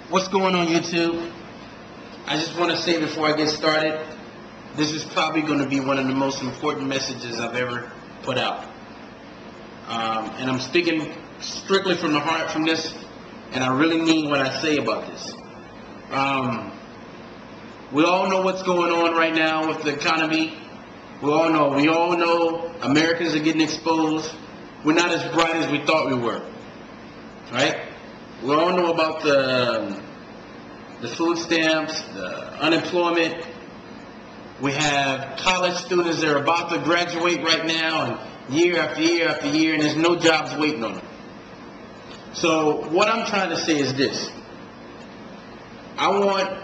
What's going on, YouTube? I just want to say before I get started, this is probably going to be one of the most important messages I've ever put out. And I'm speaking strictly from the heart from this, and I really mean what I say about this. We all know what's going on right now with the economy. We all know Americans are getting exposed. We're not as bright as we thought we were, right? We all know about the food stamps, the unemployment. We have college students that are about to graduate right now, and year after year after year, and there's no jobs waiting on them. So what I'm trying to say is this. I want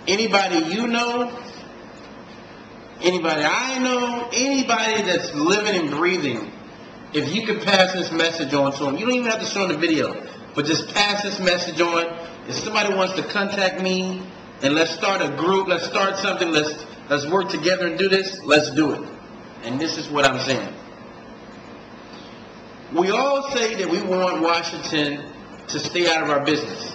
anybody you know, anybody I know, anybody that's living and breathing, if you could pass this message on to them. You don't even have to show them the video, but just pass this message on. If somebody wants to contact me and let's start a group, let's start something, let's work together and do this, let's do it. And this is what I'm saying. We all say that we want Washington to stay out of our business,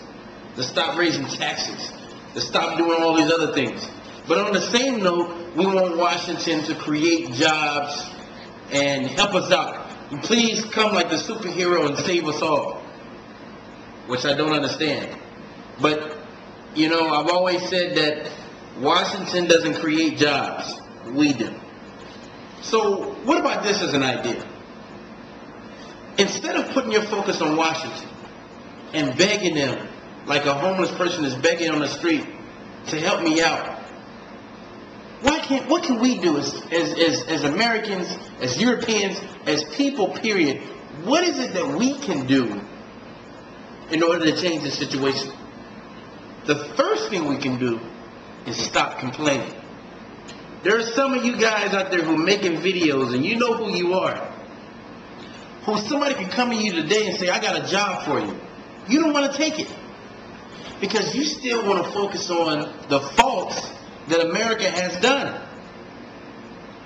to stop raising taxes, to stop doing all these other things. But on the same note, we want Washington to create jobs and help us out. And please come like the superhero and save us all, which I don't understand. But, you know, I've always said that Washington doesn't create jobs. We do. So what about this as an idea? Instead of putting your focus on Washington and begging them like a homeless person is begging on the street to help me out, what can we do as Americans, as Europeans, as people, period? What is it that we can do in order to change the situation? The first thing we can do is stop complaining. There are some of you guys out there who are making videos, and you know who you are. Who somebody can come to you today and say, I got a job for you. You don't want to take it. Because you still want to focus on the faults that America has done.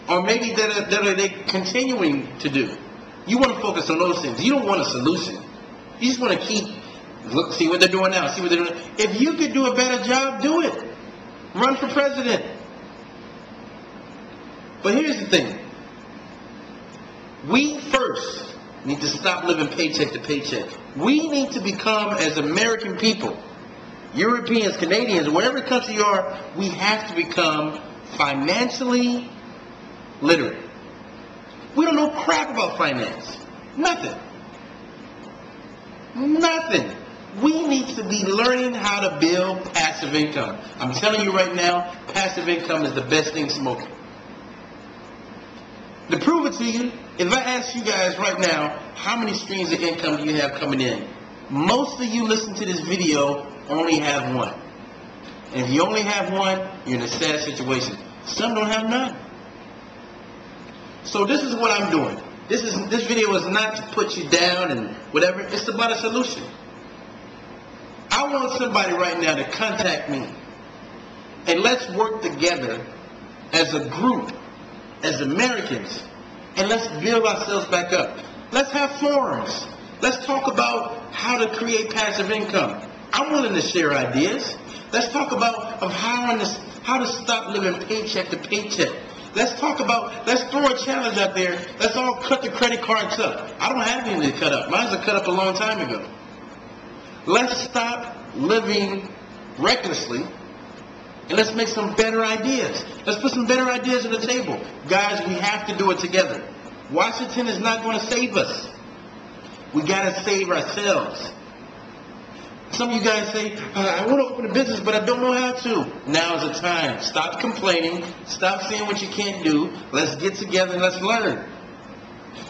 Or maybe that they're continuing to do. You want to focus on those things. You don't want a solution. You just want to see what they're doing now, see what they're doing. If you could do a better job, do it. Run for president. But here's the thing. We first need to stop living paycheck to paycheck. We need to become, as American people, Europeans, Canadians, wherever country you are, we have to become financially literate. We don't know crap about finance. Nothing. Nothing. We need to be learning how to build passive income. I'm telling you right now, passive income is the best thing smoking. To prove it to you, if I ask you guys right now, how many streams of income do you have coming in? Most of you listen to this video only have one. And if you only have one, you're in a sad situation. Some don't have none. So this is what I'm doing. This video is not to put you down and whatever. It's about a solution. I want somebody right now to contact me, and let's work together as a group, as Americans, and let's build ourselves back up. Let's have forums. Let's talk about how to create passive income. I'm willing to share ideas. Let's talk about how to stop living paycheck to paycheck. Let's throw a challenge out there. Let's all cut the credit cards up. I don't have any to cut up. Mine's are cut up a long time ago. Let's stop living recklessly, and let's make some better ideas. Let's put some better ideas on the table. Guys, we have to do it together. Washington is not going to save us. We got to save ourselves. Some of you guys say, I want to open a business, but I don't know how to. Now's the time. Stop complaining. Stop saying what you can't do. Let's get together and let's learn.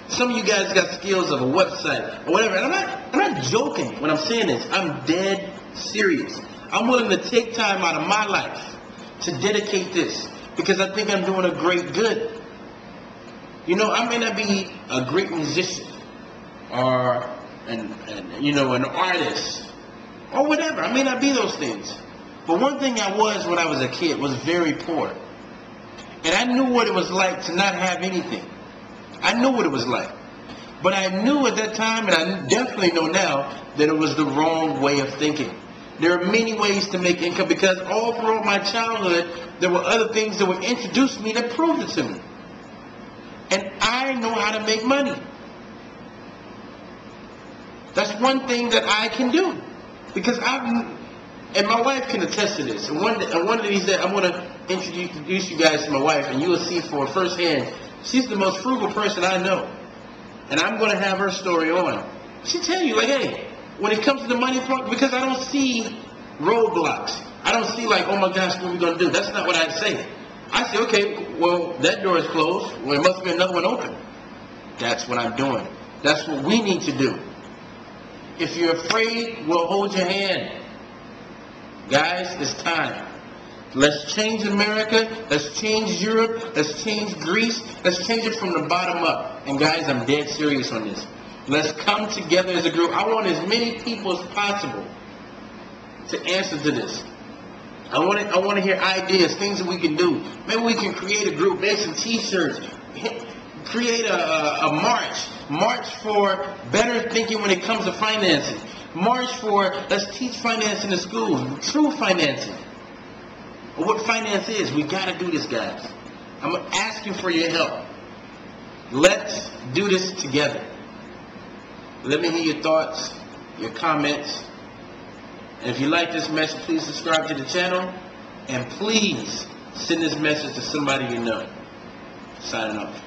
Some of you guys got skills of a website or whatever. And I'm not joking when I'm saying this. I'm dead serious. I'm willing to take time out of my life to dedicate this because I think I'm doing a great good. You know, I may not be a great musician or an artist or whatever. I may not be those things. But one thing I was when I was a kid was very poor. And I knew what it was like to not have anything. I knew what it was like. But I knew at that time, and I definitely know now, that it was the wrong way of thinking. There are many ways to make income because all throughout my childhood, there were other things that were introduced to me that proved it to me. And I know how to make money. That's one thing that I can do. Because and my wife can attest to this. And one of these days, I'm going to introduce you guys to my wife, and you will see for firsthand, she's the most frugal person I know. And I'm going to have her story on. She'll tell you, like, hey, when it comes to the money part, because I don't see roadblocks. I don't see like, oh my gosh, what are we going to do? That's not what I say. I say, okay, well, that door is closed. Well, it must be another one open. That's what I'm doing. That's what we need to do. If you're afraid, we'll hold your hand. Guys, it's time. Let's change America. Let's change Europe. Let's change Greece. Let's change it from the bottom up. And guys, I'm dead serious on this. Let's come together as a group. I want as many people as possible to answer to this. I want to hear ideas, things that we can do. Maybe we can create a group, make some t-shirts, create a march for better thinking when it comes to financing. March for let's teach finance in the schools, true financing. What finance is, we got to do this, guys. I'm asking for your help. Let's do this together. Let me hear your thoughts, your comments. And if you like this message, please subscribe to the channel. And please send this message to somebody you know. Signing off.